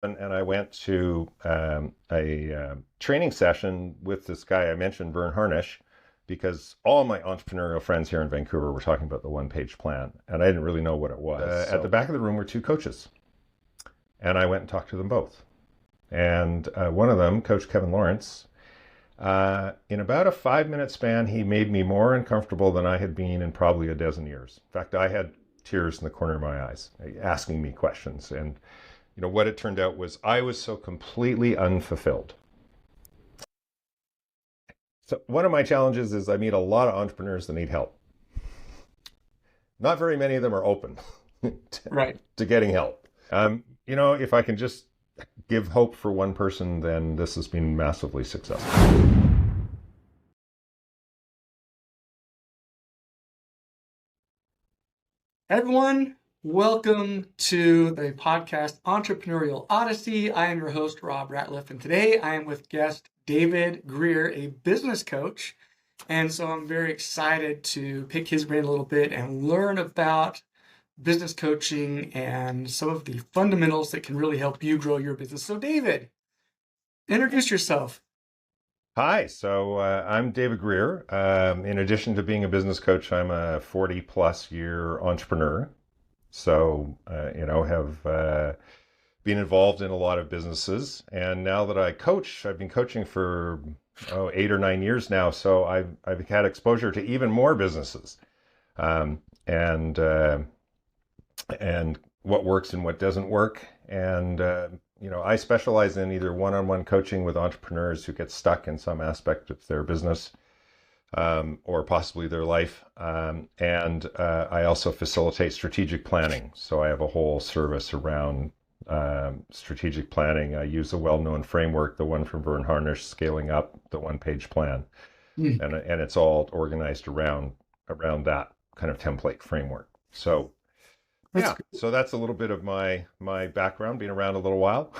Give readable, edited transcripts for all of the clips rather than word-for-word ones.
and I went to a training session with this guy I mentioned, Vern Harnish, because all my entrepreneurial friends here in Vancouver were talking about the one-page plan, and I didn't really know what it was. At the back of the room were two coaches, and I went and talked to them both. And one of them, Coach Kevin Lawrence, in about a 5-minute span, he made me more uncomfortable than I had been in probably a dozen years. In fact, I had tears in the corner of my eyes, asking me questions. And what it turned out was I was so completely unfulfilled. So one of my challenges is I meet a lot of entrepreneurs that need help. Not very many of them are open to getting help. If I can just give hope for one person, then this has been massively successful. Everyone, welcome to the podcast Entrepreneurial Odyssey. I am your host, Rob Ratliff, and today I am with guest David Greer, a business coach. And so I'm very excited to pick his brain a little bit and learn about business coaching and some of the fundamentals that can really help you grow your business. So David, introduce yourself. Hi, so I'm David Greer. In addition to being a business coach, I'm a 40 plus year entrepreneur. So, have been involved in a lot of businesses. And now that I coach, I've been coaching for 8 or 9 years now. So I've had exposure to even more businesses, and what works and what doesn't work. And I specialize in either one-on-one coaching with entrepreneurs who get stuck in some aspect of their business, or possibly their life. And I also facilitate strategic planning. So I have a whole service around strategic planning. I use a well-known framework, the one from Vern Harnish, Scaling Up, the one-page plan. And it's all organized around that kind of template framework. So so that's a little bit of my background, being around a little while.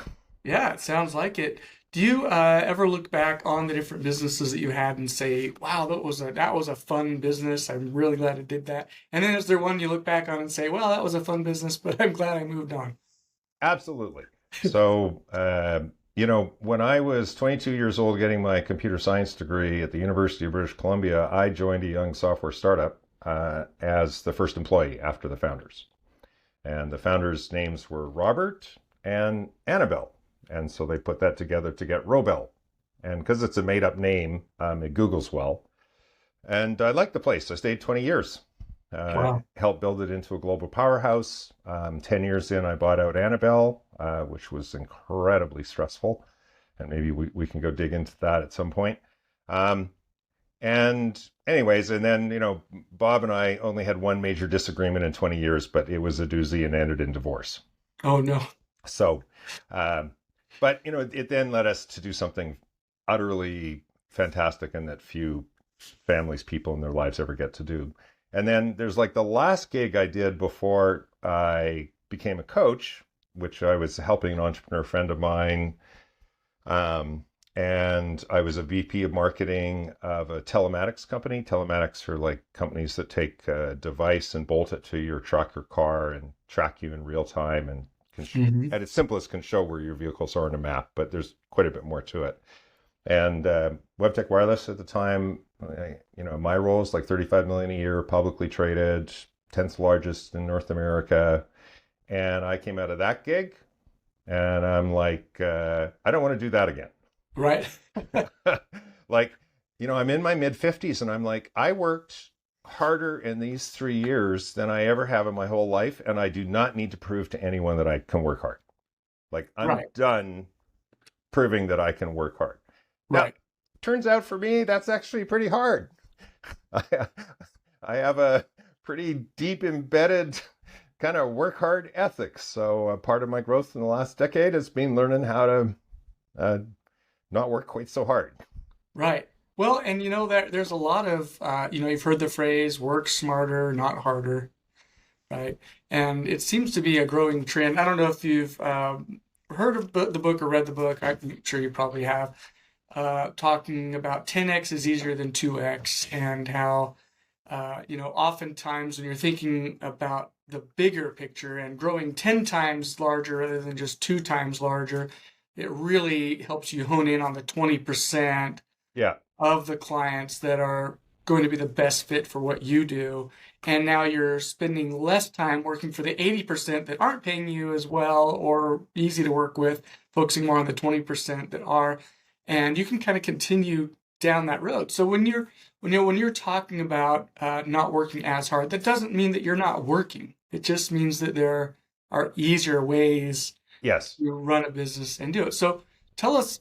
Yeah, it sounds like it. Do you ever look back on the different businesses that you had and say, "Wow, that was a fun business. I'm really glad I did that." And then is there one you look back on and say, "Well, that was a fun business, but I'm glad I moved on." Absolutely. So, when I was 22 years old getting my computer science degree at the University of British Columbia, I joined a young software startup as the first employee after the founders. And the founders' names were Robert and Annabelle. And so they put that together to get Robel. And because it's a made-up name, it Googles well. And I liked the place. I stayed 20 years. Wow. Helped build it into a global powerhouse. 10 years in, I bought out Annabelle, which was incredibly stressful. And maybe we can go dig into that at some point. And anyways, and then, Bob and I only had one major disagreement in 20 years, but it was a doozy and ended in divorce. Oh, no. So, but, it then led us to do something utterly fantastic and that few families, people in their lives ever get to do. And then there's like the last gig I did before I became a coach, which I was helping an entrepreneur friend of mine. And I was a VP of marketing of a telematics company. Telematics are like companies that take a device and bolt it to your truck or car and track you in real time and at its simplest can show where your vehicles are on a map, but there's quite a bit more to it. And WebTech Wireless at the time, my role is like 35 million a year, publicly traded, 10th largest in North America. And I came out of that gig and I'm like, I don't want to do that again. Right. Like, I'm in my mid 50s and I'm like, I worked harder in these 3 years than I ever have in my whole life. And I do not need to prove to anyone that I can work hard. Like, I'm done proving that I can work hard. Now, turns out for me, that's actually pretty hard. I have a pretty deep embedded kind of work hard ethics. So part of my growth in the last decade has been learning how to not work quite so hard. Right. Well, and that there's a lot of, you've heard the phrase work smarter, not harder, right? And it seems to be a growing trend. I don't know if you've heard of the book or read the book. I'm sure you probably have, talking about 10x is easier than 2x and how, oftentimes when you're thinking about the bigger picture and growing 10 times larger rather than just 2 times larger, it really helps you hone in on the 20% Yeah. of the clients that are going to be the best fit for what you do. And now you're spending less time working for the 80% that aren't paying you as well or easy to work with, focusing more on the 20% that are. And you can kind of continue down that road. So when you're talking about not working as hard, that doesn't mean that you're not working. It just means that there are easier ways Yes. to run a business and do it. So tell us,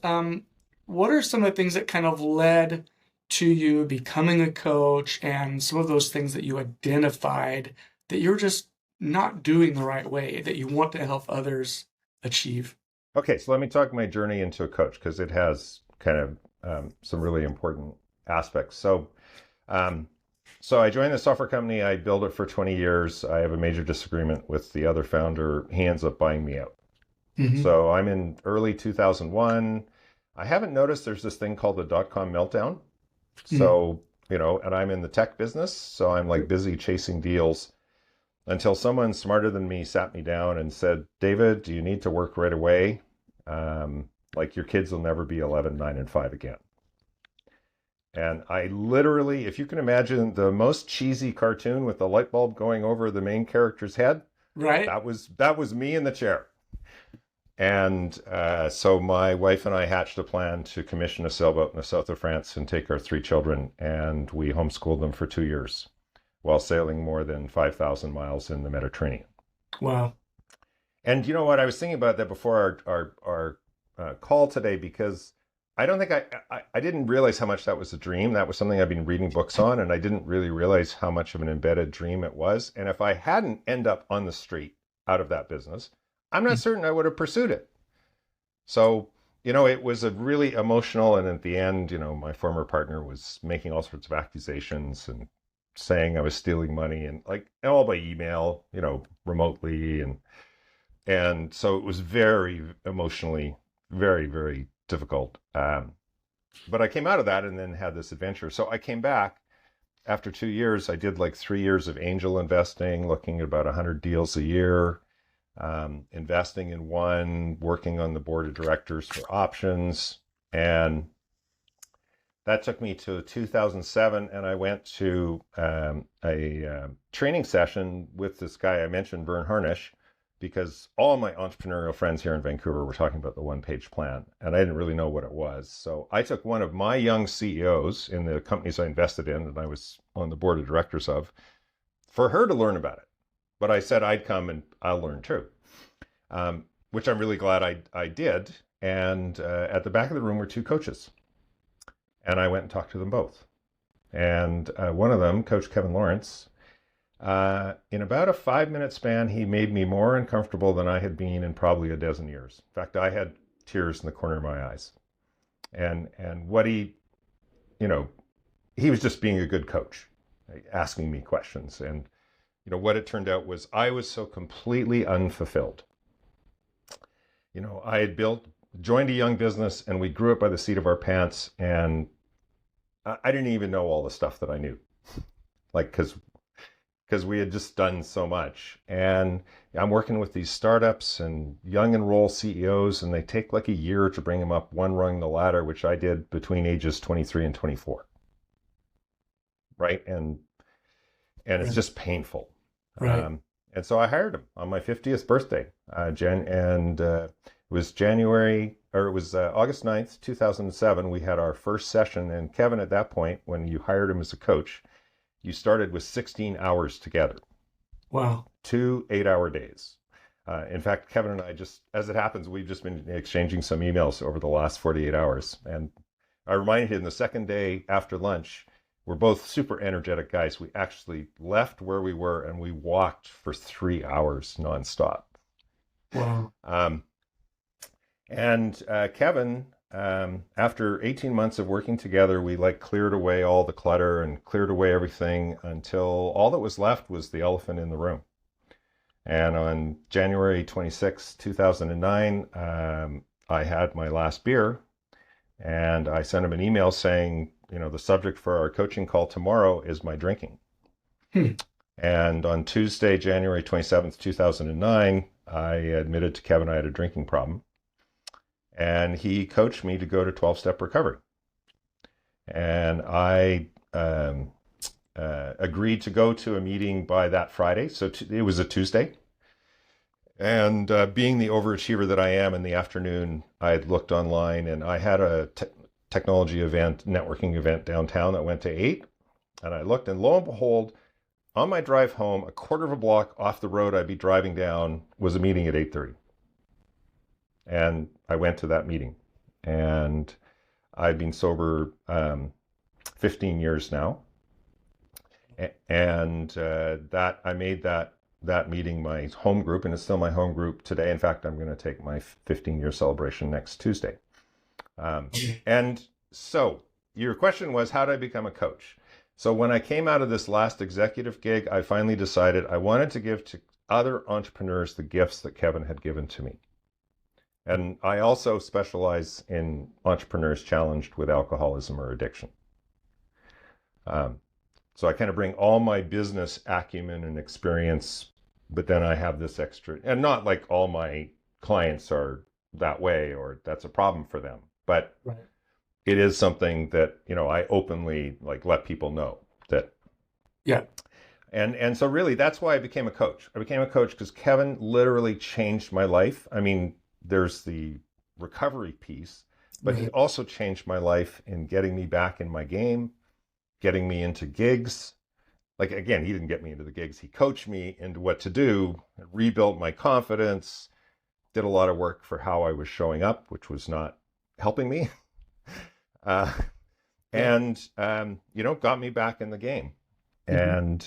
what are some of the things that kind of led to you becoming a coach and some of those things that you identified that you're just not doing the right way, that you want to help others achieve? Okay, so let me talk my journey into a coach because it has kind of some really important aspects. So I joined the software company. I built it for 20 years. I have a major disagreement with the other founder. He ends up buying me out. Mm-hmm. So I'm in early 2001. I haven't noticed there's this thing called the dot-com meltdown. So, and I'm in the tech business. So I'm like busy chasing deals until someone smarter than me sat me down and said, David, do you need to work right away? Like your kids will never be 11, 9, and 5 again. And I literally, if you can imagine the most cheesy cartoon with the light bulb going over the main character's head, right? That was me in the chair. And so my wife and I hatched a plan to commission a sailboat in the south of France and take our 3 children, and we homeschooled them for 2 years while sailing more than 5,000 miles in the Mediterranean. Wow. And you know what? I was thinking about that before our call today, because I don't think I didn't realize how much that was a dream. That was something I've been reading books on, and I didn't really realize how much of an embedded dream it was. And if I hadn't end up on the street out of that business, I'm not certain I would have pursued it. So, it was a really emotional, and at the end, my former partner was making all sorts of accusations and saying I was stealing money and all by email, remotely. And so it was very emotionally, very, very difficult. But I came out of that and then had this adventure. So I came back after 2 years. I did 3 years of angel investing, looking at about 100 deals a year, investing in one, working on the board of directors for options. And that took me to 2007, and I went to a training session with this guy I mentioned, Vern Harnish, because all my entrepreneurial friends here in Vancouver were talking about the one-page plan, and I didn't really know what it was. So I took one of my young CEOs in the companies I invested in, and I was on the board of directors of, for her to learn about it. But I said I'd come and I'll learn too, which I'm really glad I did. And at the back of the room were 2 coaches. And I went and talked to them both. And one of them, Coach Kevin Lawrence, in about a 5-minute span, he made me more uncomfortable than I had been in probably a dozen years. In fact, I had tears in the corner of my eyes. And what he was just being a good coach, asking me questions. And what it turned out was I was so completely unfulfilled. I had joined a young business, and we grew up by the seat of our pants, and I didn't even know all the stuff that I knew, because we had just done so much. And I'm working with these startups and young and roll CEOs, and they take a year to bring them up one rung the ladder, which I did between ages 23 and 24. Right. And it's just painful. Right. And so I hired him on my 50th birthday, it was August 9th, 2007. We had our first session, and Kevin, at that point, when you hired him as a coach, you started with 16 hours together. Wow. 2 8-hour days. In fact, Kevin and I as it happens, we've just been exchanging some emails over the last 48 hours. And I reminded him the second day after lunch, we're both super energetic guys. We actually left where we were and we walked for 3 hours nonstop. Wow. Kevin, after 18 months of working together, we cleared away all the clutter and cleared away everything until all that was left was the elephant in the room. And on January 26, 2009, I had my last beer, and I sent him an email saying, the subject for our coaching call tomorrow is my drinking. And on Tuesday, January 27th, 2009, I admitted to Kevin I had a drinking problem. And he coached me to go to 12-step recovery. And I agreed to go to a meeting by that Friday. So it was a Tuesday. And being the overachiever that I am, in the afternoon, I had looked online and I had a technology event, networking event downtown that went to 8. And I looked, and lo and behold, on my drive home, a quarter of a block off the road I'd be driving down was a meeting at 8:30. And I went to that meeting. And I've been sober 15 years now. And that I made that meeting my home group, and it's still my home group today. In fact, I'm going to take my 15-year celebration next Tuesday. And so your question was, how did I become a coach? So when I came out of this last executive gig, I finally decided I wanted to give to other entrepreneurs the gifts that Kevin had given to me. And I also specialize in entrepreneurs challenged with alcoholism or addiction. So I kind of bring all my business acumen and experience, but then I have this extra, and not like all my clients are that way or that's a problem for them, but Right. it is something that, I openly like let people know that. Yeah. And so really that's why I became a coach. I became a coach because Kevin literally changed my life. I mean, there's the recovery piece, but he also changed my life in getting me back in my game, getting me into gigs. Like, again, he didn't get me into the gigs. He coached me into what to do, rebuilt my confidence, did a lot of work for how I was showing up, which was not helping me. And got me back in the game. And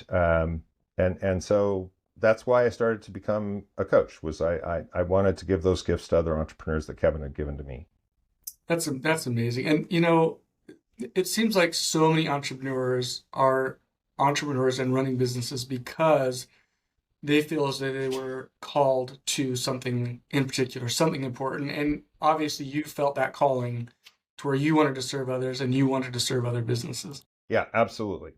so that's why I started to become a coach, was I wanted to give those gifts to other entrepreneurs that Kevin had given to me. That's amazing. And it seems like so many entrepreneurs are entrepreneurs and running businesses because they feel as though they were called to something in particular, something important. And obviously you felt that calling to where you wanted to serve others and you wanted to serve other businesses. Yeah, absolutely.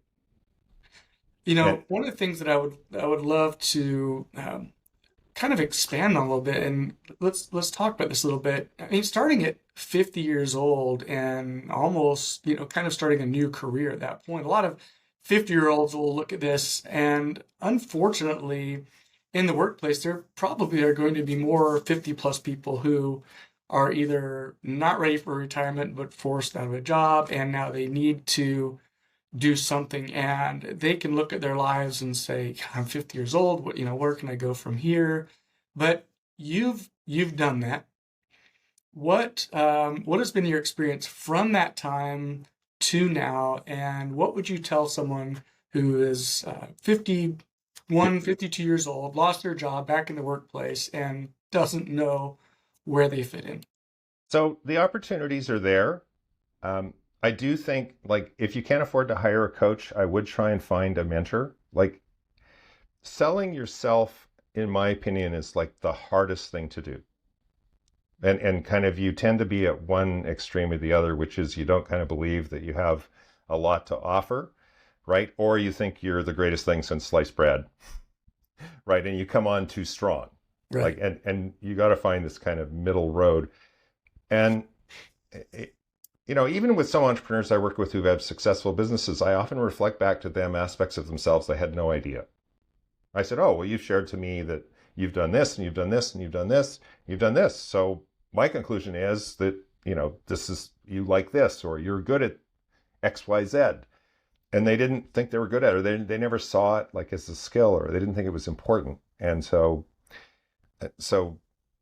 One of the things that I would love to kind of expand on a little bit, and let's talk about this a little bit. I mean, starting at 50 years old and almost, kind of starting a new career at that point. A lot of 50-year-olds will look at this, and unfortunately, in the workplace, there probably are going to be more 50-plus people who are either not ready for retirement but forced out of a job, and now they need to do something, and they can look at their lives and say, I'm 50 years old, where can I go from here? But you've done that. What has been your experience from that time to now, and what would you tell someone who is 51, 52 years old, lost their job, back in the workplace, and doesn't know where they fit in? So the opportunities are there. I do think, like, if you can't afford to hire a coach, I would try and find a mentor. Like, selling yourself, in my opinion, is like the hardest thing to do. And kind of you tend to be at one extreme or the other, which is you don't kind of believe that you have a lot to offer, right? Or you think you're the greatest thing since sliced bread, right? And you come on too strong. Right. Like, and you got to find this kind of middle road. And even with some entrepreneurs I work with who have successful businesses, I often reflect back to them aspects of themselves they had no idea. I said, oh, well, you've shared to me that you've done this and you've done this and you've done this, you've done this. So my conclusion is that, this is, you like this, or you're good at X, Y, Z. And they didn't think they were good at it, or they never saw it like as a skill, or they didn't think it was important. And so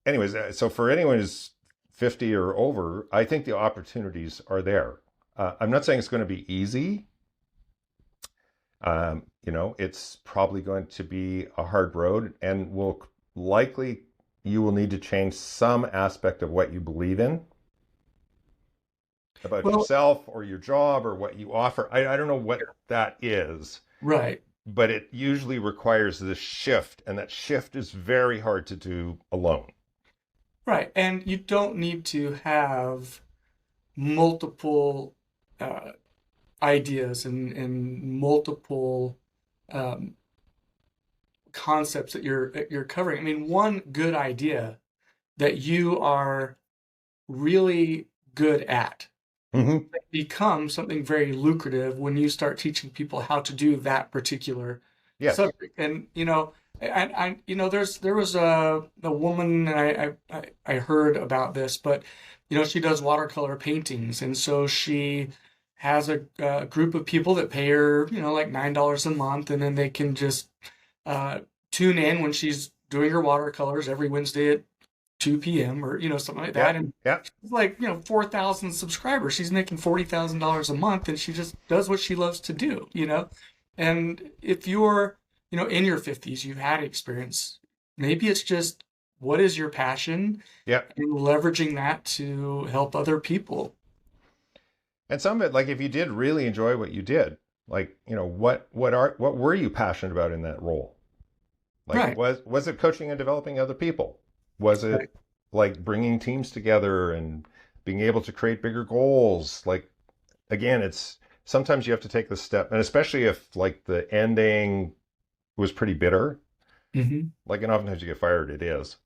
anyways, so for anyone who's 50 or over, I think the opportunities are there. I'm not saying it's going to be easy. It's probably going to be a hard road, and you will need to change some aspect of what you believe in about yourself or your job or what you offer. I don't know what that is. Right. But it usually requires this shift, and that shift is very hard to do alone. Right. And you don't need to have multiple ideas and multiple concepts that you're covering. I mean, one good idea that you are really good at Hmm. becomes something very lucrative when you start teaching people how to do that particular Yes. subject. And there was a woman, and I heard about this, but she does watercolor paintings, and so she has a group of people that pay her like $9 a month, and then they can just uh, tune in when she's doing her watercolors every Wednesday at 2 p.m. or something like that. Yep. And Yep. she's like 4,000 subscribers. She's making $40,000 a month, and she just does what she loves to do. And if you're in your 50s, you've had experience. Maybe it's just what is your passion Yep. and leveraging that to help other people. And some of it, like if you did really enjoy what you did, like, what were you passionate about in that role? Like, Right. was it coaching and developing other people? Was Right. it like bringing teams together and being able to create bigger goals? Like, again, it's sometimes you have to take the step, and especially if like the ending was pretty bitter, Hmm. like, and oftentimes you get fired, it is,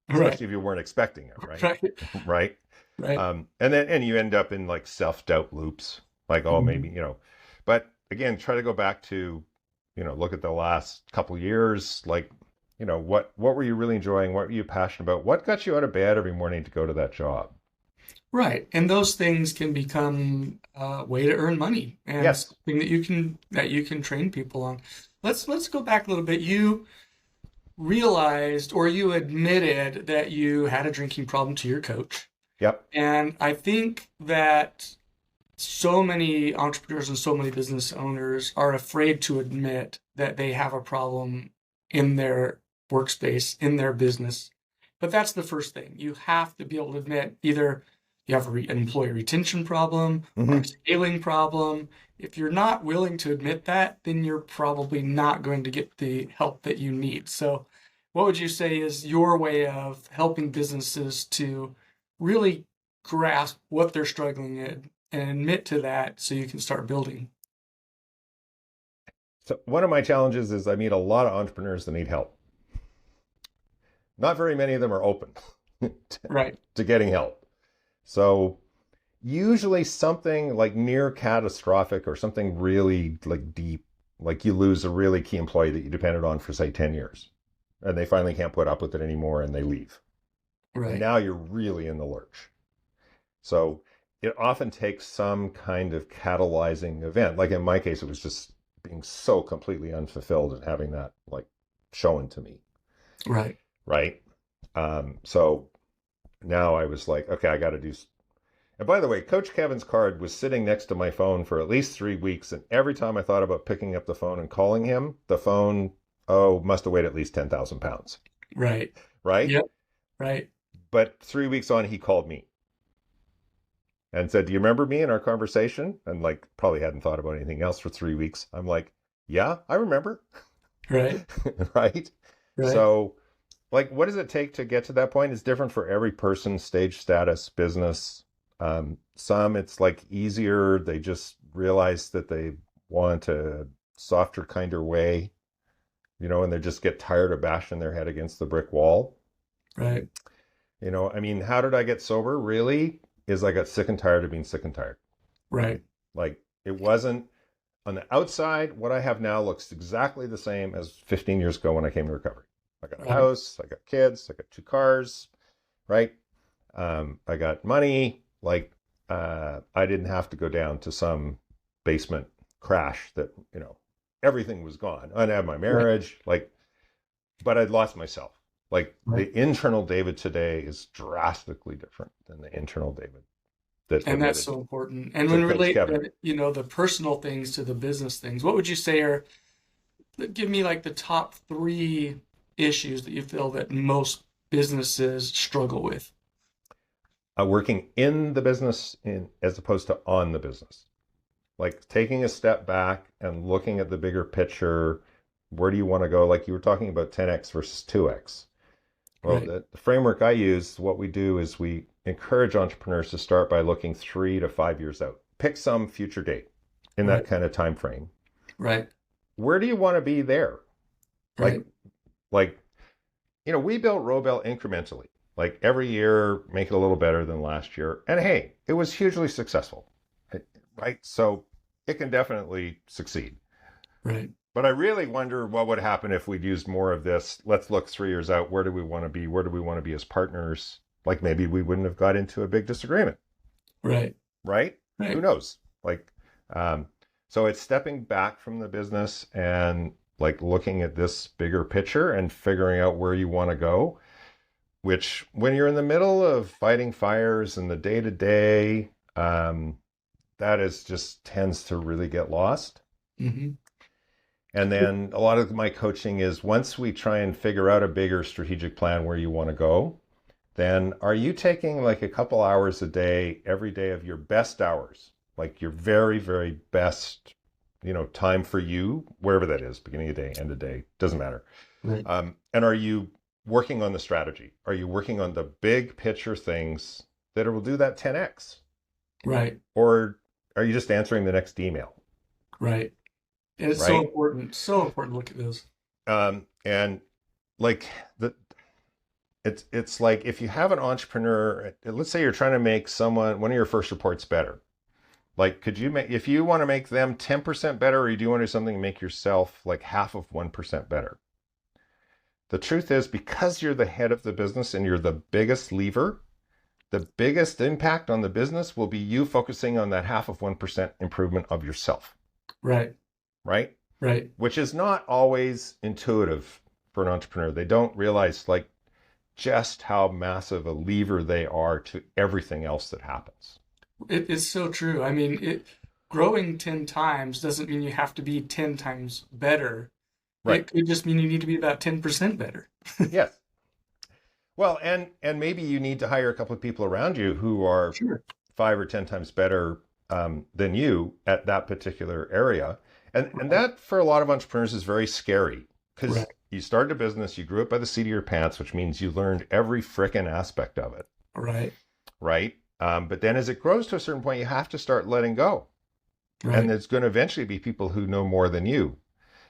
Right. especially if you weren't expecting it, right? Right. Right. Right. And you end up in like self-doubt loops, like, oh, maybe, Mhm. but again, try to go back to, look at the last couple years, like, what were you really enjoying? What were you passionate about? What got you out of bed every morning to go to that job? Right. And those things can become a way to earn money and Yes. something that you can train people on. Let's go back a little bit. You realized or you admitted that you had a drinking problem to your coach. Yep. And I think that so many entrepreneurs and so many business owners are afraid to admit that they have a problem in their workspace, in their business. But that's the first thing. You have to be able to admit either you have an employee retention problem or a Hmm. scaling problem. If you're not willing to admit that, then you're probably not going to get the help that you need. So, what would you say is your way of helping businesses to really grasp what they're struggling in and admit to that so you can start building? So one of my challenges is I meet a lot of entrepreneurs that need help. Not very many of them are open to, Right. to getting help. So usually something like near catastrophic or something really like deep, like you lose a really key employee that you depended on for say 10 years and they finally can't put up with it anymore and they leave. And Right. now you're really in the lurch. So it often takes some kind of catalyzing event. Like in my case, it was just being so completely unfulfilled and having that like shown to me. Right. Right. So now I was like, okay, I got to do. And by the way, Coach Kevin's card was sitting next to my phone for at least 3 weeks. And every time I thought about picking up the phone and calling him, the phone, oh, must have weighed at least 10,000 pounds. Right. Right. Yep. Right. But 3 weeks on, he called me and said, do you remember me in our conversation? And like, probably hadn't thought about anything else for 3 weeks. I'm like, yeah, I remember. Right. Right. Right. So, like, what does it take to get to that point? It's different for every person, stage, status, business. Some it's like easier. They just realize that they want a softer, kinder way, and they just get tired of bashing their head against the brick wall. Right. I mean, how did I get sober? Really, is I got sick and tired of being sick and tired. Right. Like, it wasn't on the outside. What I have now looks exactly the same as 15 years ago when I came to recovery. I got a Right. house, I got kids, I got 2 cars, right? I got money. Like, I didn't have to go down to some basement crash that, everything was gone. I had my Right. marriage, like, but I'd lost myself. Like, Right. the internal David today is drastically different than the internal David that And that's admitted so important. And to when we Coach relate Kevin. the personal things to the business things, what would you say are, give me like the top three issues that you feel that most businesses struggle with? Working in the business as opposed to on the business. Like taking a step back and looking at the bigger picture. Where do you want to go? Like you were talking about 10x versus 2x. Well, Right. the framework I use, what we do is we encourage entrepreneurs to start by looking 3 to 5 years out. Pick some future date in that Right. kind of time frame. Right. Where do you want to be there? Like, Right. Like, we built Robel incrementally, like every year, make it a little better than last year. And hey, it was hugely successful, right? So it can definitely succeed. Right. But I really wonder what would happen if we'd used more of this. Let's look 3 years out. Where do we want to be? Where do we want to be as partners? Like maybe we wouldn't have got into a big disagreement, Right. right? Who Right. knows? Like, so it's stepping back from the business and like looking at this bigger picture and figuring out where you want to go, which when you're in the middle of fighting fires and the day to day, that is just tends to really get lost. Mm-hmm. And then a lot of my coaching is once we try and figure out a bigger strategic plan where you want to go, then are you taking like a couple hours a day, every day of your best hours, like your very, very best, time for you, wherever that is, beginning of the day, end of the day, doesn't matter. Right. And are you working on the strategy? Are you working on the big picture things that will do that 10x? Right. Or are you just answering the next email? Right. And it's Right. so important to look at those. And like it's like if you have an entrepreneur, let's say you're trying to make one of your first reports better. Like, could you make, if you want to make them 10% better, or do you want to do something to make yourself like half of 1% better? The truth is, because you're the head of the business and you're the biggest lever, the biggest impact on the business will be you focusing on that half of 1% improvement of yourself. Right. Right? Right. Which is not always intuitive for an entrepreneur. They don't realize like just how massive a lever they are to everything else that happens. It is so true. I mean, growing 10 times doesn't mean you have to be 10 times better. Right. It could just mean you need to be about 10% better. Yes. Well, and maybe you need to hire a couple of people around you who are Sure. 5 or 10 times better than you at that particular area. And that for a lot of entrepreneurs is very scary because Right. you started a business, you grew it by the seat of your pants, which means you learned every frickin' aspect of it. Right. Right. But then as it grows to a certain point, you have to start letting go. Right. And there's going to eventually be people who know more than you.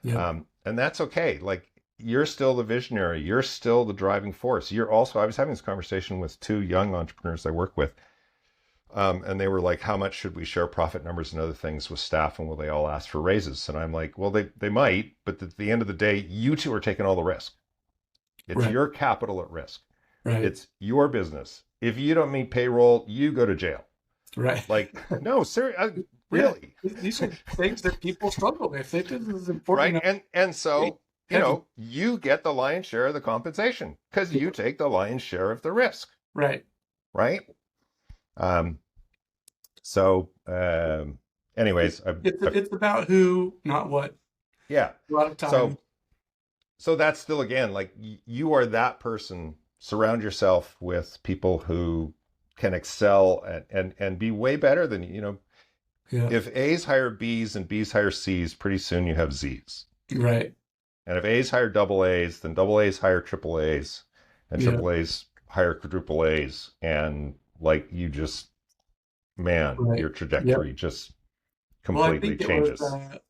Yeah. And that's okay. Like you're still the visionary. You're still the driving force. I was having this conversation with 2 young entrepreneurs I work with. And they were like, how much should we share profit numbers and other things with staff? And will they all ask for raises? And I'm like, well, they might, but at the end of the day, you 2 are taking all the risk. It's Right. your capital at risk. Right. It's your business. If you don't meet payroll, you go to jail. Right. Like, no, seriously, really. Yeah. These are things that people struggle with. This is important. Right. And so, you get the lion's share of the compensation because you take the lion's share of the risk. Right. Right. So, anyways, It's about who, not what. yeah. A lot of time. So that's still, again, like you are that person. Surround yourself with people who can excel and be way better than you. Yeah. If A's hire B's and B's hire C's, pretty soon you have Z's. Right. And if A's hire double A's, then double A's hire triple A's, and Yeah. triple A's hire quadruple A's, and like you just, man, Right. your trajectory just Well, I completely think changes.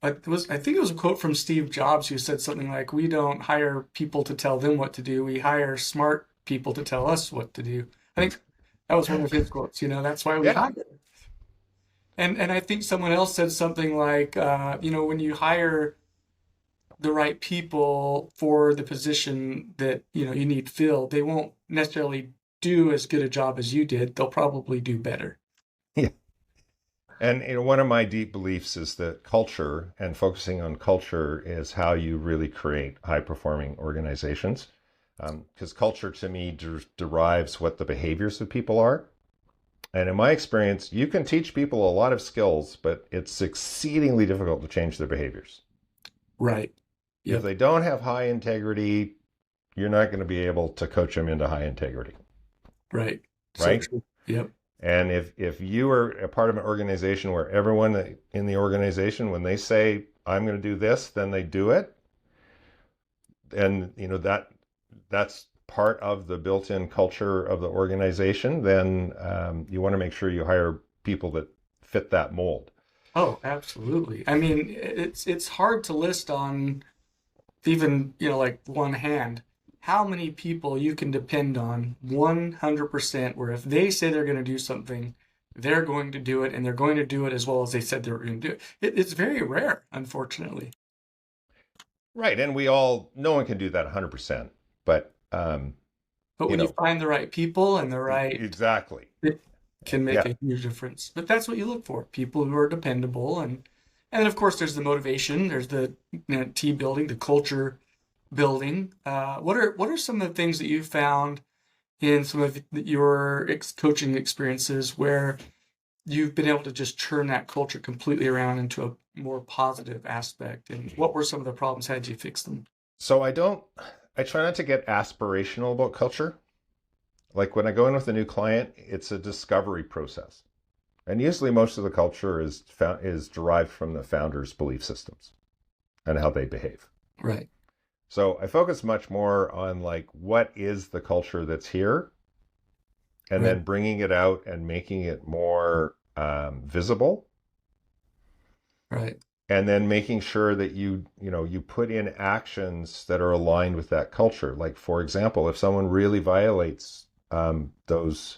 I think it was a quote from Steve Jobs who said something like, "We don't hire people to tell them what to do. We hire smart people to tell us what to do." I think that was one of his quotes. That's why we Yeah. hire. And I think someone else said something like, when you hire the right people for the position that you need filled, they won't necessarily do as good a job as you did. They'll probably do better. Yeah. And one of my deep beliefs is that culture and focusing on culture is how you really create high performing organizations. Because culture to me derives what the behaviors of people are. And in my experience, you can teach people a lot of skills, but it's exceedingly difficult to change their behaviors. Right. If they don't have high integrity, you're not going to be able to coach them into high integrity. Right. Right? So true. Yep. And if you are a part of an organization where everyone in the organization, when they say, I'm going to do this, then they do it. And, that's part of the built-in culture of the organization, then you want to make sure you hire people that fit that mold. Oh, absolutely. I mean, it's hard to list on even, like one hand, how many people you can depend on 100% where if they say they're going to do something, they're going to do it and they're going to do it as well as they said they were going to do it. It's very rare, unfortunately. Right. And no one can do that 100%. But, But when you find the right people and the right, exactly, it can make yeah. a huge difference. But that's what you look for, people who are dependable. And then, of course, there's the motivation, there's the team building, the culture building. What are some of the things that you found in some of your coaching experiences where you've been able to just turn that culture completely around into a more positive aspect? And what were some of the problems? How did you fix them? So I try not to get aspirational about culture. Like when I go in with a new client, it's a discovery process. And usually most of the culture is derived from the founder's belief systems and how they behave. Right. So I focus much more on like, what is the culture that's here? And then bringing it out and making it more visible. Right. And then making sure that you put in actions that are aligned with that culture. Like, for example, if someone really violates those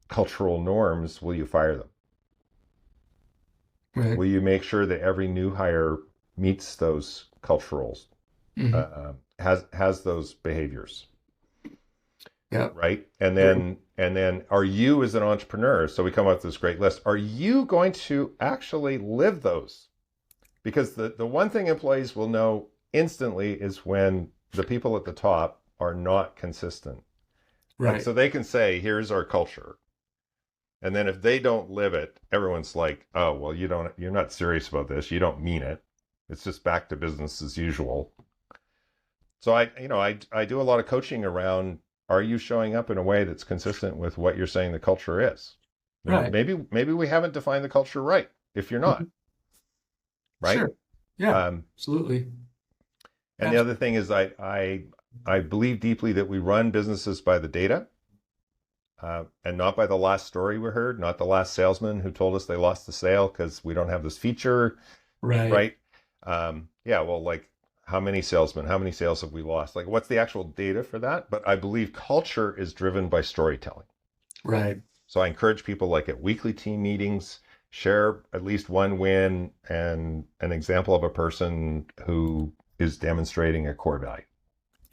cultural norms, will you fire them? Right. Will you make sure that every new hire meets those culturals, has those behaviors? Yeah. Right. And then are you as an entrepreneur? So we come up with this great list. Are you going to actually live those? Because the one thing employees will know instantly is when the people at the top are not consistent. Right. Like, so they can say, here's our culture. And then if they don't live it, everyone's like, oh, well, you're not serious about this. You don't mean it. It's just back to business as usual. So I do a lot of coaching around, are you showing up in a way that's consistent with what you're saying the culture is? Right. Maybe we haven't defined the culture right if you're not. Right? Sure. Yeah, absolutely. And the other thing is I believe deeply that we run businesses by the data, and not by the last story we heard, not the last salesman who told us they lost the sale because we don't have this feature. Right. Well, like, how many sales have we lost? Like, what's the actual data for that? But I believe culture is driven by storytelling. Right. So I encourage people, like at weekly team meetings, share at least one win and an example of a person who is demonstrating a core value.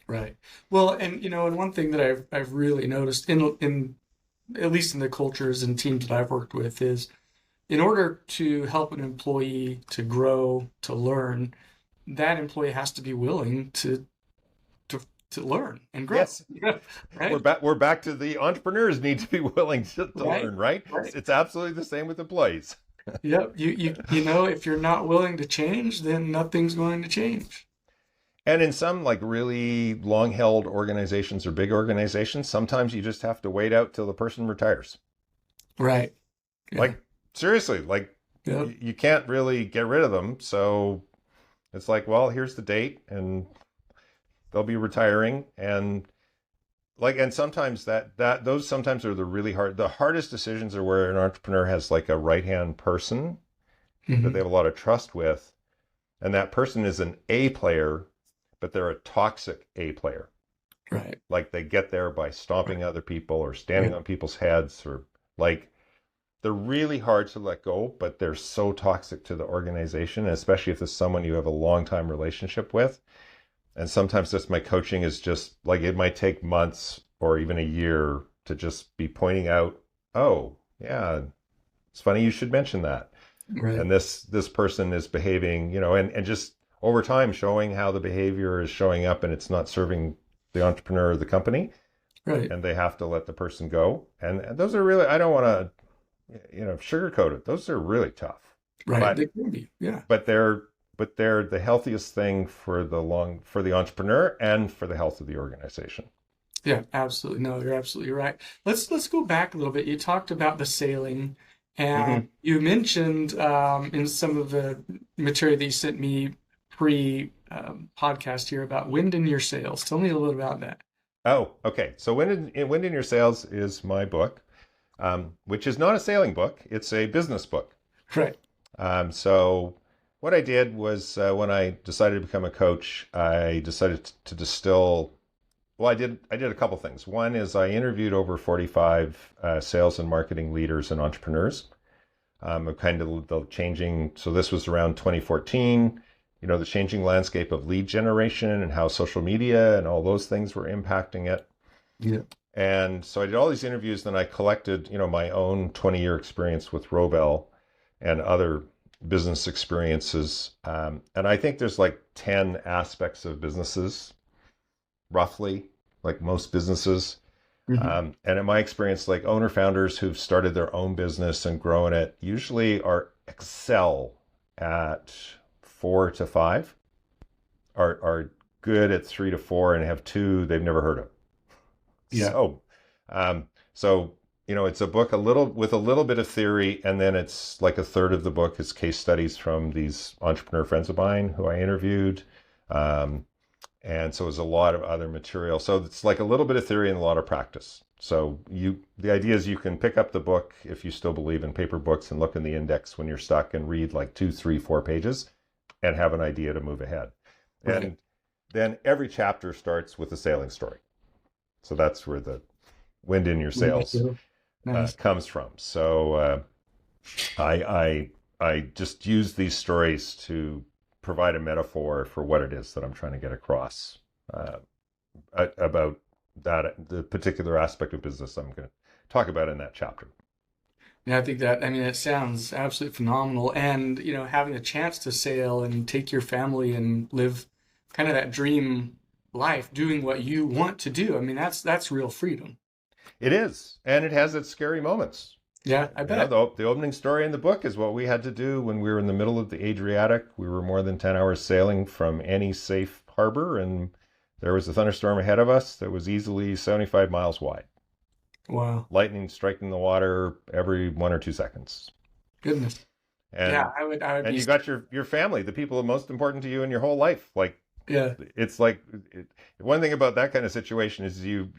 Right. Well, and and one thing that I've really noticed in at least in the cultures and teams that I've worked with is, in order to help an employee to grow, to learn, that employee has to be willing to learn and grow. Yes. Right? We're back to the entrepreneurs need to be willing to learn, right? It's absolutely the same with employees. Yep. If you're not willing to change, then nothing's going to change. And in some like really long-held organizations or big organizations, sometimes you just have to wait out till the person retires. Right. Yeah. Like, seriously, like, you can't really get rid of them. So it's like, well, here's the date and they'll be retiring. And sometimes those sometimes are the hardest decisions are where an entrepreneur has like a right-hand person that they have a lot of trust with. And that person is an A player, but they're a toxic A player. Right. Like, they get there by stomping other people or standing on people's heads, or like, they're really hard to let go, but they're so toxic to the organization, especially if it's someone you have a long time relationship with. And sometimes just my coaching is just like, it might take months or even a year to just be pointing out, oh yeah, it's funny you should mention that. Right. And this person is behaving, and just over time showing how the behavior is showing up and it's not serving the entrepreneur or the company. Right. And they have to let the person go. And those are really, I don't want to, sugarcoat it. Those are really tough. Right. They can be. Yeah. But they're the healthiest thing for the entrepreneur and for the health of the organization. Yeah, absolutely. No, you're absolutely right. Let's go back a little bit. You talked about the sailing, and you mentioned in some of the material that you sent me pre-podcast here about wind in your sails. Tell me a little bit about that. Oh, okay. So Wind in Your Sails is my book, which is not a sailing book. It's a business book. Right. So what I did was when I decided to become a coach, I decided to distill. Well, I did a couple things. One is I interviewed over 45 sales and marketing leaders and entrepreneurs. Of kind of the changing. So this was around 2014. The changing landscape of lead generation and how social media and all those things were impacting it. Yeah. And so I did all these interviews. Then I collected, my own 20-year experience with Robel and other business experiences. And I think there's like 10 aspects of businesses, roughly, like most businesses. And in my experience, like owner founders who've started their own business and grown it usually excel at 4 to 5, are good at 3 to 4, and have 2 they've never heard of. Yeah. So it's a book with a little bit of theory, and then it's like a third of the book is case studies from these entrepreneur friends of mine who I interviewed. And so it's a lot of other material. So it's like a little bit of theory and a lot of practice. So the idea is you can pick up the book if you still believe in paper books and look in the index when you're stuck and read like 2, 3, 4 pages and have an idea to move ahead. Right. And then every chapter starts with a sailing story. So that's where the wind in your sails comes from. So I just use these stories to provide a metaphor for what it is that I'm trying to get across about the particular aspect of business I'm going to talk about in that chapter. Yeah, I think it sounds absolutely phenomenal. And, having a chance to sail and take your family and live kind of that dream life, doing what you want to do. That's real freedom. It is. And it has its scary moments. Yeah, I bet. The opening story in the book is what we had to do when we were in the middle of the Adriatic. We were more than 10 hours sailing from any safe harbor, and there was a thunderstorm ahead of us that was easily 75 miles wide. Wow. Lightning striking the water every 1 or 2 seconds. Goodness. And, yeah, I would. And you got your family, the people most important to you in your whole life. Like, yeah, it's like one thing about that kind of situation is you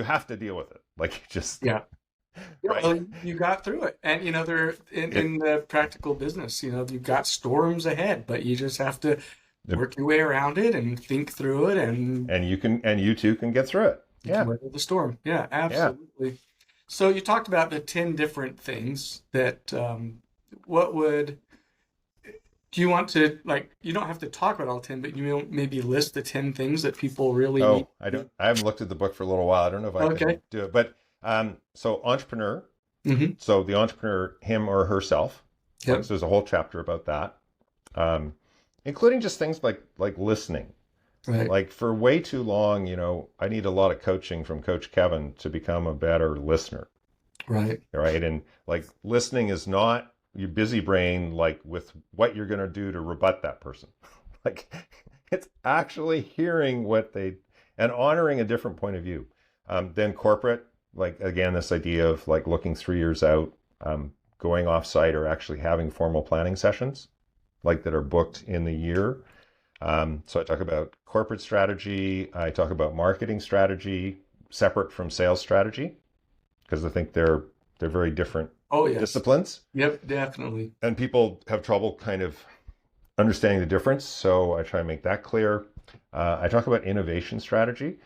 have to deal with it. Like, you just Right. Well, you got through it, and they're in the practical business. You've got storms ahead, but you just have to work your way around it and think through it, and you too can get through it. Yeah, weather the storm. Yeah, absolutely. Yeah. So you talked about the 10 different things that. Do you want to, you don't have to talk about all 10, but you maybe list the 10 things that people really need? I haven't looked at the book for a little while. I don't know if I can do it, but so entrepreneur. Mm-hmm. So the entrepreneur, him or herself. Yep. So there's a whole chapter about that, including just things like listening. Right. Like, for way too long, I need a lot of coaching from Coach Kevin to become a better listener. Right. Right. And listening is not your busy brain, with what you're going to do to rebut that person. It's actually hearing and honoring a different point of view. Then corporate, again, this idea of looking 3 years out, going off-site, or actually having formal planning sessions that are booked in the year. So I talk about corporate strategy. I talk about marketing strategy separate from sales strategy, because I think they're very different disciplines. Yep, definitely. And people have trouble kind of understanding the difference. So I try and make that clear. I talk about innovation strategy.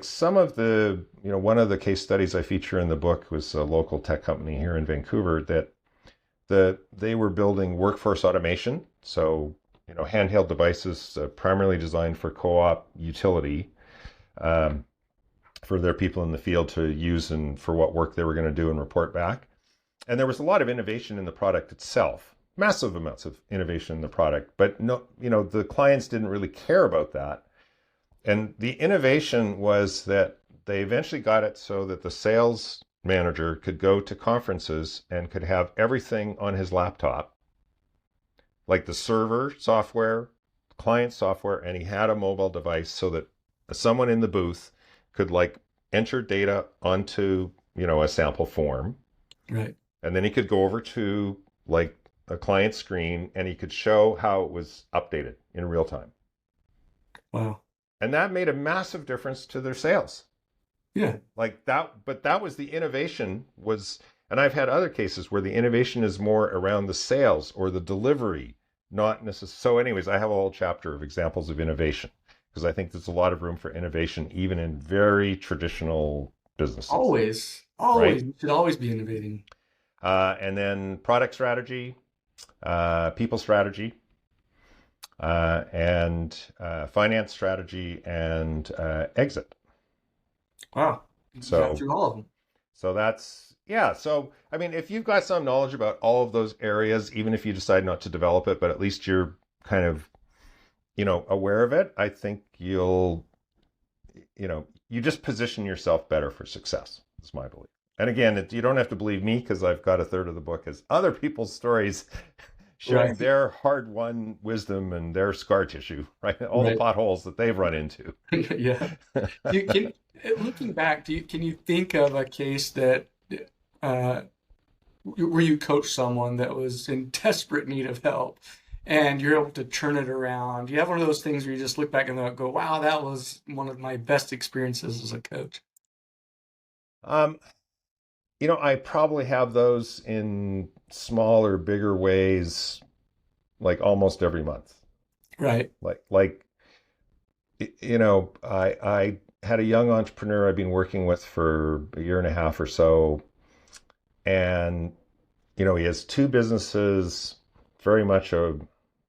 Some of the, one of the case studies I feature in the book was a local tech company here in Vancouver that they were building workforce automation. So, handheld devices primarily designed for co-op utility, for their people in the field to use and for what work they were going to do and report back. And there was a lot of innovation in the product itself, massive amounts of innovation in the product, but no, the clients didn't really care about that. And the innovation was that they eventually got it so that the sales manager could go to conferences and could have everything on his laptop, like the server software, client software, and he had a mobile device so that someone in the booth could enter data onto, a sample form. Right. And then he could go over to a client screen and he could show how it was updated in real time. Wow. And that made a massive difference to their sales. Yeah. But that was the innovation and I've had other cases where the innovation is more around the sales or the delivery not necessarily. So anyways, I have a whole chapter of examples of innovation because I think there's a lot of room for innovation even in very traditional businesses, Always, right? always, you should always be innovating. And then product strategy, people strategy, and finance strategy, and exit. Wow, you got So through all of them. So that's, yeah. So, I mean, if you've got some knowledge about all of those areas, even if you decide not to develop it, but at least you're kind of, aware of it, I think you just position yourself better for success, is my belief. And again, you don't have to believe me because I've got a third of the book as other people's stories sharing Right, their hard-won wisdom and their scar tissue, right? All the right. potholes that they've run into. Yeah. You can, looking back, can you think of a case that uh, where you coached someone that was in desperate need of help and you're able to turn it around? You have one of those things where you just look back and go, wow, that was one of my best experiences as a coach. Um, I probably have those in smaller, bigger ways, like almost every month. Right. Like I had a young entrepreneur I've been working with for a year and a half or so, and he has two businesses, very much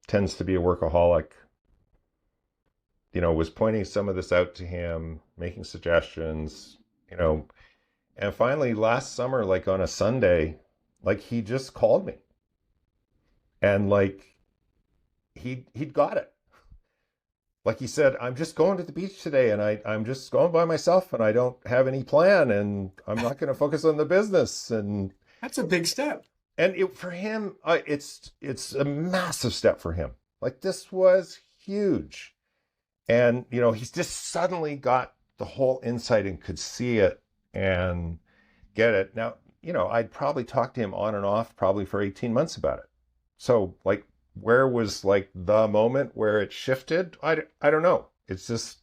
tends to be a workaholic. Was pointing some of this out to him, making suggestions, and finally last summer, like on a Sunday, like he just called me and like he'd got it. Like he said, I'm just going to the beach today and I'm just going by myself and I don't have any plan and I'm not going to focus on the business. That's a big step. For him, it's a massive step for him. Like this was huge. And, he's just suddenly got the whole insight and could see it and get it. Now, I'd probably talked to him on and off probably for 18 months about it. So like, where was like the moment where it shifted? I don't know. It's just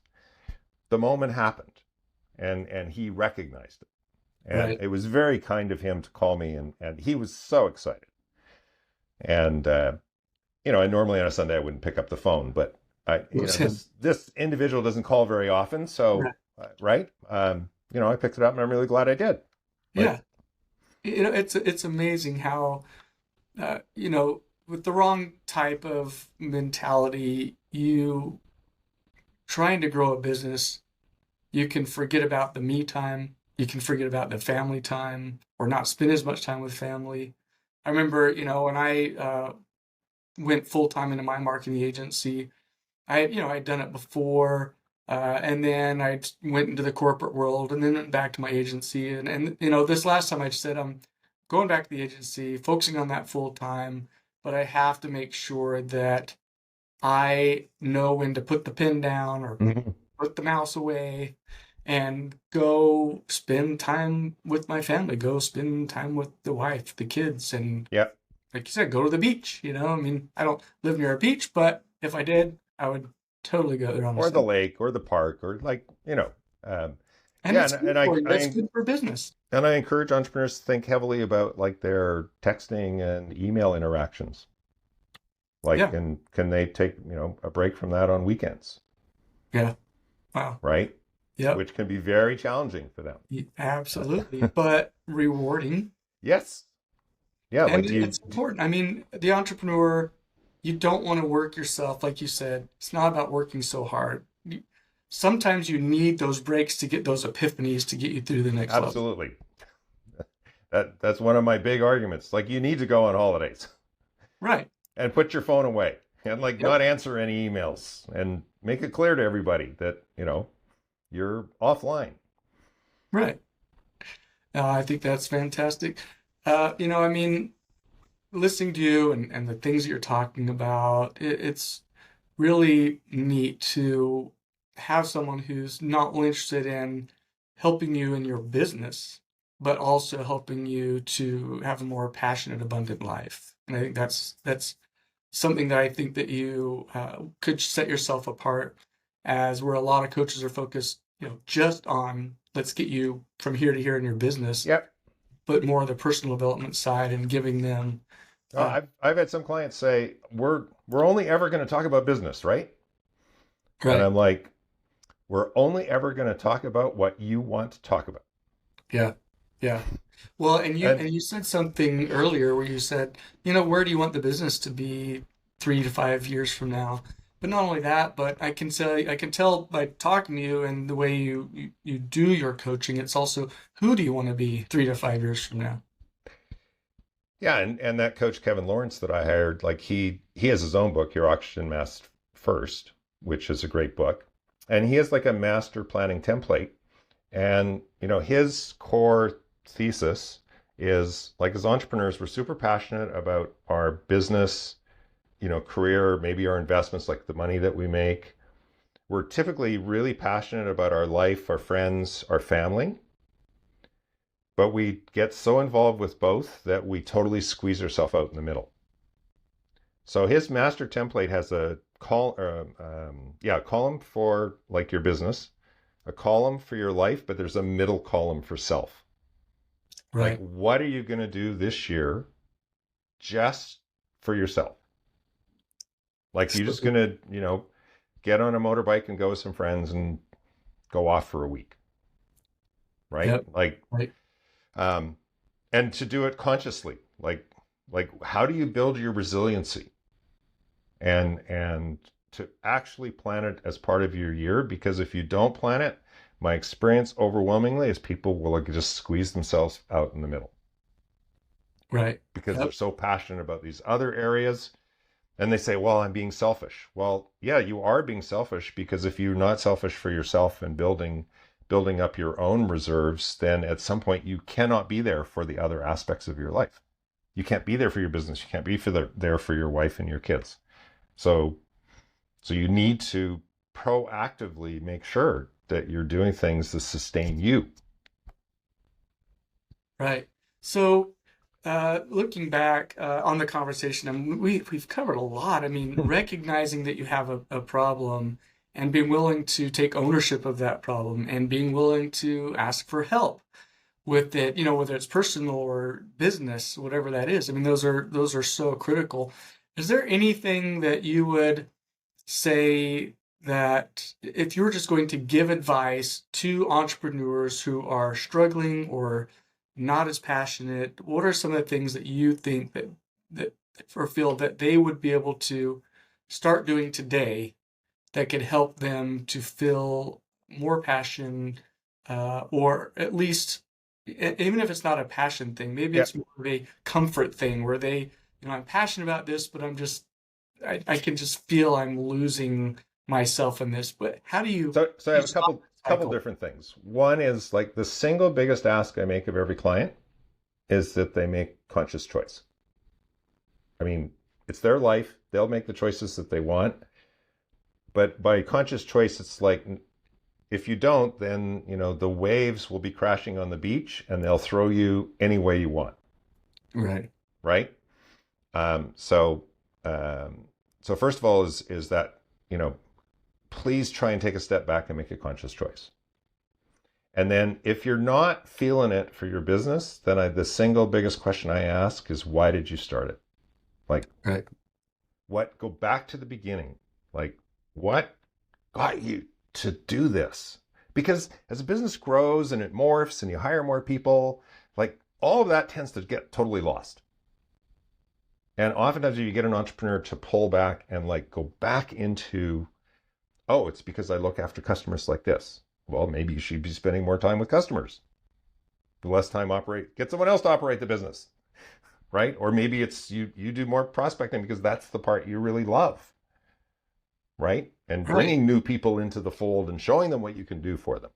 the moment happened and he recognized it. And Right. it was very kind of him to call me and he was so excited. And, and normally on a Sunday I wouldn't pick up the phone, but It was him. this individual doesn't call very often. So, Right. right. I picked it up and I'm really glad I did. Like, Yeah. It's amazing how, with the wrong type of mentality, you trying to grow a business, you can forget about the me time. You can forget about the family time or not spend as much time with family. I remember, when I went full time into my marketing agency, I'd done it before, and then I went into the corporate world, and then went back to my agency, and this last time I just said I'm going back to the agency, focusing on that full time, but I have to make sure that I know when to put the pen down or mhm. put the mouse away and go spend time with my family, go spend time with the wife, the kids, and Yeah. like you said, go to the beach. I mean, I don't live near a beach, but if I did, I would totally go there on a Or the Sunday. lake or the park or like, um, And yeah. it's good for you. That's good for business. And I encourage entrepreneurs to think heavily about like their texting and email interactions. Like, Yeah. can they take, a break from that on weekends, Yeah. Wow. right? Yep. Which can be very challenging for them. Absolutely. But rewarding. Yes. Yeah. And Like it's important. I mean, the entrepreneur, you don't want to work yourself. Like you said, it's not about working so hard. Sometimes you need those breaks to get those epiphanies to get you through the next level. absolutely. That's one of my big arguments. Like you need to go on holidays Right. and put your phone away and like Yep. not answer any emails and make it clear to everybody that, you're offline. Right. I think that's fantastic. I mean, listening to you and the things that you're talking about, it's really neat to have someone who's not only interested in helping you in your business, but also helping you to have a more passionate, abundant life. And I think that's something that I think that you could set yourself apart as where a lot of coaches are focused, just on let's get you from here to here in your business, Yep. but more of the personal development side and giving them Uh, I've had some clients say, we're only ever going to talk about business, right? And right. I'm like, we're only ever going to talk about what you want to talk about. Yeah. Yeah. Well, and you And and you said something earlier where you said, where do you want the business to be 3 to 5 years from now? But not only that, but I can tell by talking to you and the way you do your coaching, it's also who do you want to be 3 to 5 years from now? yeah, and that coach Kevin Lawrence that I hired, like he has his own book, Your Oxygen Mask First, which is a great book. And he has like a master planning template. And his core thesis is like as entrepreneurs, we're super passionate about our business, career, maybe our investments, like the money that we make. We're typically really passionate about our life, our friends, our family, but we get so involved with both that we totally squeeze ourselves out in the middle. So his master template has a column for like your business, a column for your life, but there's a middle column for self. Like, Right. what are you going to do this year just for yourself? Like, you're just So, going to, get on a motorbike and go with some friends and go off for a week, right? yep. Like, Right. um, and to do it consciously, like how do you build your resiliency and to actually plan it as part of your year? Because if you don't plan it, my experience overwhelmingly is people will like just squeeze themselves out in the middle Right. because they're Yep. so passionate about these other areas. And they say, well, I'm being selfish. Well, yeah, you are being selfish, because if you're not selfish for yourself and building up your own reserves, then at some point you cannot be there for the other aspects of your life. You can't be there for your business. You can't be there for your wife and your kids. So so you need to proactively make sure that you're doing things to sustain you. Right. So, looking back on the conversation, we've covered a lot. I mean, recognizing that you have a problem and being willing to take ownership of that problem and being willing to ask for help with it, whether it's personal or business, whatever that is. I mean, those are so critical. Is there anything that you would say that if you were just going to give advice to entrepreneurs who are struggling or not as passionate, what are some of the things that you think that or feel that they would be able to start doing today that could help them to feel more passion, or at least even if it's not a passion thing, maybe Yeah. it's more of a comfort thing where they, I'm passionate about this, but I can just feel I'm losing myself in this. But how do you, So I have a stop the couple cycle? different things. One is like the single biggest ask I make of every client is that they make conscious choice. I mean, it's their life. They'll make the choices that they want. But by conscious choice, it's like if you don't, then the waves will be crashing on the beach and they'll throw you any way you want, Right. right? Um, so um, so first of all is that please try and take a step back and make a conscious choice. And then if you're not feeling it for your business, then the single biggest question I ask is, why did you start it? Like, Right. go back to the beginning. Like, what got you to do this? Because as a business grows and it morphs and you hire more people, like all of that tends to get totally lost. And oftentimes you get an entrepreneur to pull back and like go back into, oh, it's because I look after customers like this. Well, maybe you should be spending more time with customers. The less time get someone else to operate the business, right? Or maybe it's you do more prospecting because that's the part you really love, right? And Right. bringing new people into the fold and showing them what you can do for them.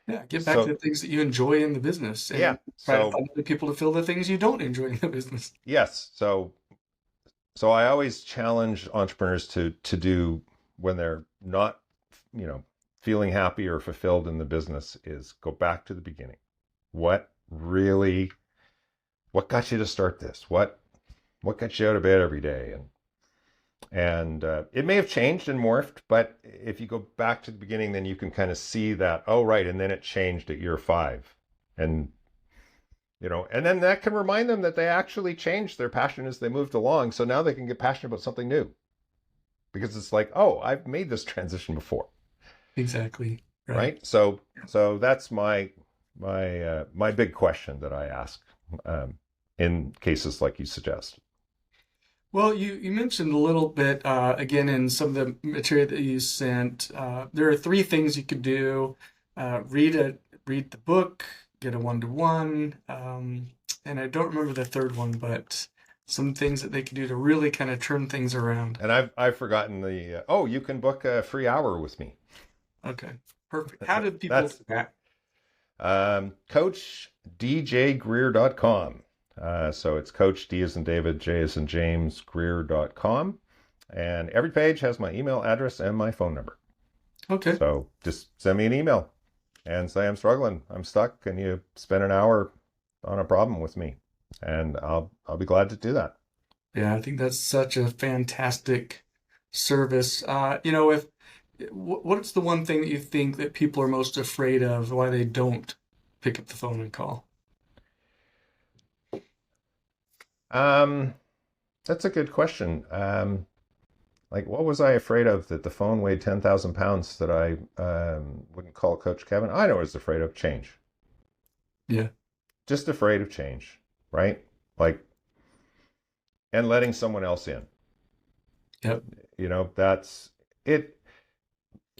Yeah. Get back to So the things that you enjoy in the business yeah, and try to so find other people to fill the things you don't enjoy in the business. yes, so I always challenge entrepreneurs to do when they're not, you know, feeling happy or fulfilled in the business is go back to the beginning. What really, what got you to start this? What got you out of bed every day? And it may have changed and morphed, but if you go back to the beginning, then you can kind of see that, oh, right. And then it changed at year 5. And And then that can remind them that they actually changed their passion as they moved along. So now they can get passionate about something new because it's like, oh, I've made this transition before. Exactly. Right. Right. So that's my big question that I ask in cases like you suggest. Well, you mentioned a little bit again in some of the material that you sent. There are three things you could do: read the book, get a one-to-one, and I don't remember the third one, but some things that they could do to really kind of turn things around. And I've forgotten the you can book a free hour with me. Okay, perfect. How do people That's do that? CoachDJGreer.com. So it's Coach D as in David, J as in James, Greer.com. And every page has my email address and my phone number. Okay. So just send me an email and say I'm struggling, I'm stuck. Can you spend an hour on a problem with me? And I'll be glad to do that. Yeah, I think that's such a fantastic service. If what's the one thing that you think that people are most afraid of, why they don't pick up the phone and call? Um, that's a good question. Like, what was I afraid of that the phone weighed 10,000 pounds that I wouldn't call Coach Kevin? I know I was afraid of change. Yeah. Just afraid of change, right? Like, and letting someone else in. Yep. That's it.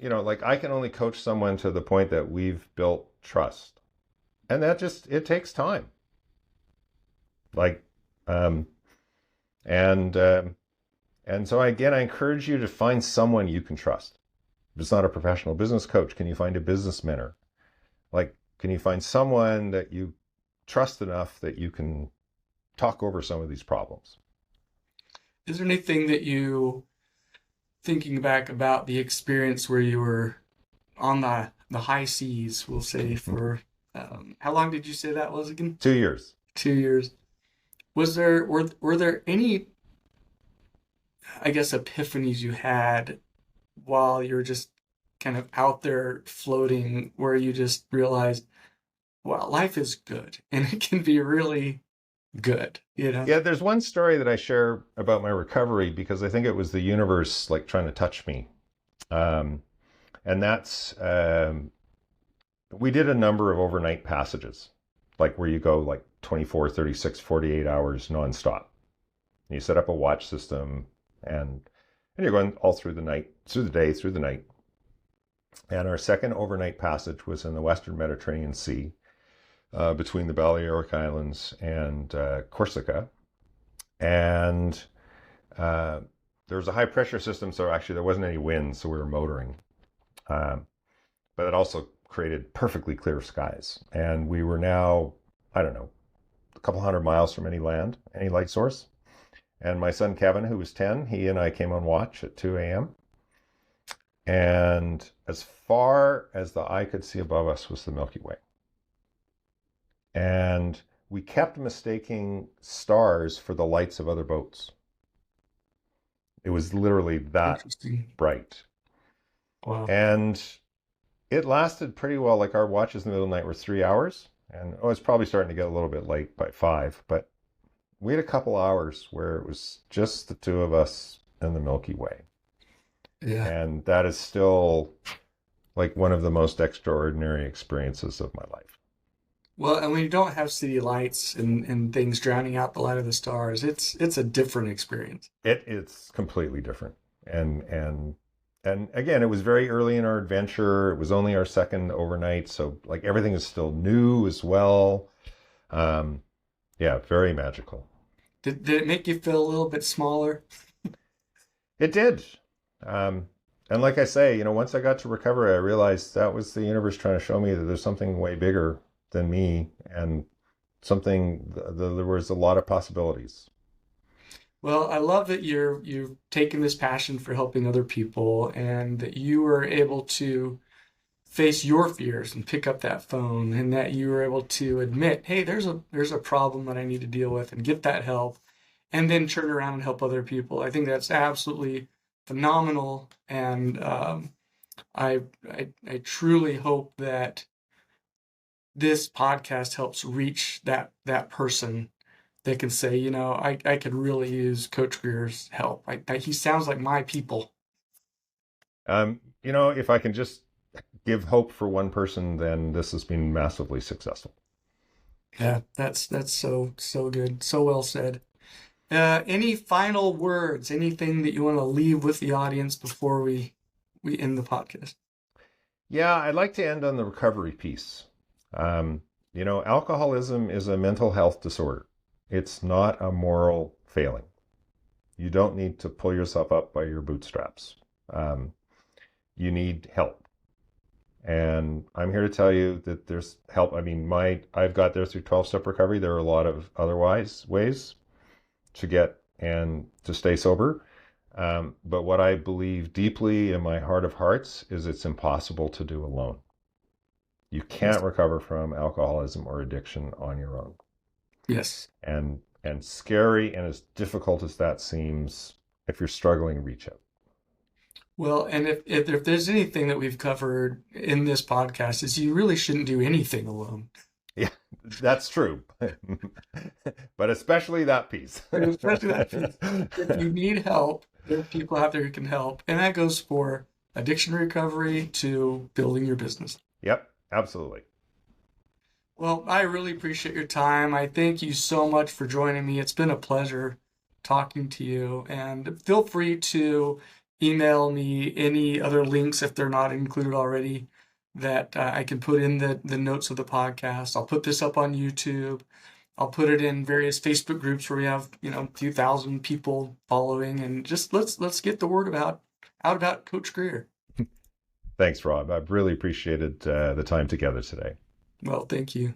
Like I can only coach someone to the point that we've built trust. And it takes time. Like, um, and, um, and so again, I encourage you to find someone you can trust. If it's not a professional business coach, can you find a business mentor? Like, can you find someone that you trust enough that you can talk over some of these problems? Is there anything that thinking back about the experience where you were on the high seas, we'll say, for how long did you say that was again? 2 years. 2 years. Were there any, I guess, epiphanies you had while you were just kind of out there floating where you just realized, wow, life is good and it can be really good, you know? Yeah, there's one story that I share about my recovery because I think it was the universe like trying to touch me. Um, and that's we did a number of overnight passages, like where you go like 24, 36, 48 hours nonstop. You set up a watch system and you're going all through the night, through the day, through the night. And our second overnight passage was in the Western Mediterranean Sea, between the Balearic Islands and Corsica. And uh, there was a high pressure system, so actually there wasn't any wind, so we were motoring. But it also created perfectly clear skies. And we were now, I don't know, a couple hundred miles from any land, any light source. And my son Kevin, who was 10, he and I came on watch at 2 a.m. And as far as the eye could see above us was the Milky Way. And we kept mistaking stars for the lights of other boats. It was literally that Interesting. bright. Wow. And it lasted pretty well. Like our watches in the middle of the night were 3 hours. And it's probably starting to get a little bit late by 5. But we had a couple hours where it was just the two of us and the Milky Way. Yeah. And that is still like one of the most extraordinary experiences of my life. Well, and when you don't have city lights and things drowning out the light of the stars, it's a different experience. It's completely different. And again, it was very early in our adventure. It was only our second overnight, so like everything is still new as well. Yeah, very magical. Did it make you feel a little bit smaller? It did. And like I say, once I got to recovery, I realized that was the universe trying to show me that there's something way bigger than me and there was a lot of possibilities. Well, I love that you've taken this passion for helping other people and that you were able to face your fears and pick up that phone and that you were able to admit, hey, there's a problem that I need to deal with and get that help and then turn around and help other people. I think that's absolutely phenomenal. And I truly hope that this podcast helps reach that person that can say, you know, I could really use Coach Greer's help. He sounds like my people. You know, if I can just give hope for one person, then this has been massively successful. Yeah, that's so good. So well said. Any final words, anything that you want to leave with the audience before we end the podcast? Yeah, I'd like to end on the recovery piece. You know, alcoholism is a mental health disorder. It's not a moral failing. You don't need to pull yourself up by your bootstraps. You need help. And I'm here to tell you that there's help. I mean, I've got there through 12-step recovery. There are a lot of otherwise ways to get and to stay sober. But what I believe deeply in my heart of hearts is it's impossible to do alone. You can't recover from alcoholism or addiction on your own. Yes. And scary and as difficult as that seems, if you're struggling, reach out. Well, and if there's anything that we've covered in this podcast is you really shouldn't do anything alone. Yeah, that's true. But especially that piece. Especially that piece. If you need help, there are people out there who can help. And that goes for addiction recovery to building your business. Yep, absolutely. Well, I really appreciate your time. I thank you so much for joining me. It's been a pleasure talking to you. And feel free to email me any other links if they're not included already that I can put in the notes of the podcast. I'll put this up on YouTube. I'll put it in various Facebook groups where we have, you know, a few thousand people following, and just let's get the word out about Coach Greer. Thanks, Rob. I've really appreciated the time together today. Well, thank you.